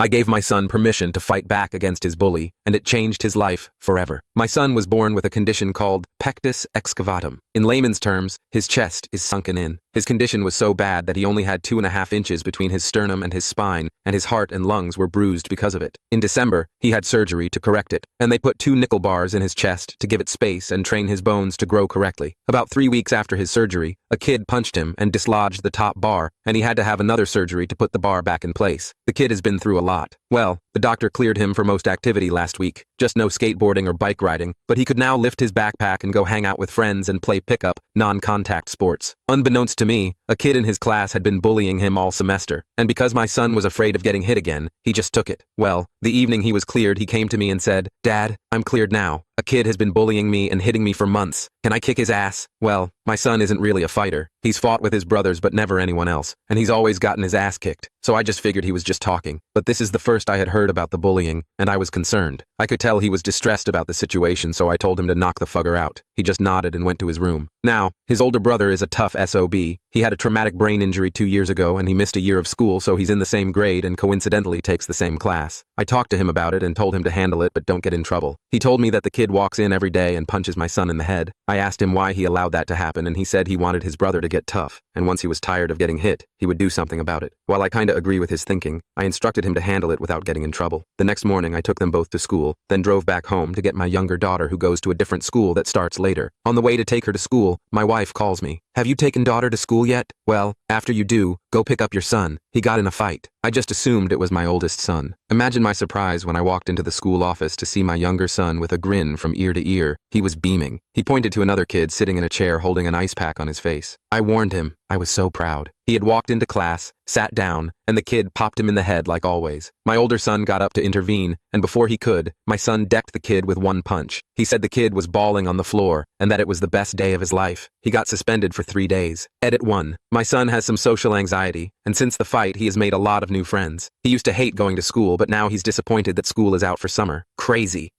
I gave my son permission to fight back against his bully, and it changed his life forever. My son was born with a condition called pectus excavatum. In layman's terms, his chest is sunken in. His condition was so bad that he only had 2.5 inches between his sternum and his spine, and his heart and lungs were bruised because of it. In December, he had surgery to correct it, and they put 2 nickel bars in his chest to give it space and train his bones to grow correctly. About 3 weeks after his surgery, a kid punched him and dislodged the top bar, and he had to have another surgery to put the bar back in place. The kid has been through a lot. Well, the doctor cleared him for most activity last week, just no skateboarding or bike riding, but he could now lift his backpack and go hang out with friends and play pickup, non-contact sports. Unbeknownst to me, a kid in his class had been bullying him all semester, and because my son was afraid of getting hit again, he just took it. Well, the evening he was cleared, he came to me and said, "Dad, I'm cleared now. A kid has been bullying me and hitting me for months. Can I kick his ass?" Well, my son isn't really a fighter. He's fought with his brothers but never anyone else, and he's always gotten his ass kicked, so I just figured he was just talking. But this is the first I had heard about the bullying, and I was concerned. I could tell he was distressed about the situation, so I told him to knock the fugger out. He just nodded and went to his room. Now, his older brother is a tough SOB. He had a traumatic brain injury 2 years ago, and he missed a year of school, so he's in the same grade and coincidentally takes the same class. I talked to him about it and told him to handle it but don't get in trouble. He told me that the kid walks in every day and punches my son in the head. I asked him why he allowed that to happen, and he said he wanted his brother to get tough, and once he was tired of getting hit, he would do something about it. While I kinda agree with his thinking, I instructed him to handle it without getting in trouble. The next morning I took them both to school, then drove back home to get my younger daughter who goes to a different school that starts later. On the way to take her to school, my wife calls me. "Have you taken daughter to school yet? Well, after you do, go pick up your son. He got in a fight." I just assumed it was my oldest son. Imagine my surprise when I walked into the school office to see my younger son with a grin from ear to ear. He was beaming. He pointed to another kid sitting in a chair holding an ice pack on his face. I warned him. I was so proud. He had walked into class, sat down, and the kid popped him in the head like always. My older son got up to intervene, and before he could, my son decked the kid with one punch. He said the kid was bawling on the floor, and that it was the best day of his life. He got suspended for 3 days. Edit 1. My son has some social anxiety, and since the fight he has made a lot of new friends. He used to hate going to school, but now he's disappointed that school is out for summer. Crazy.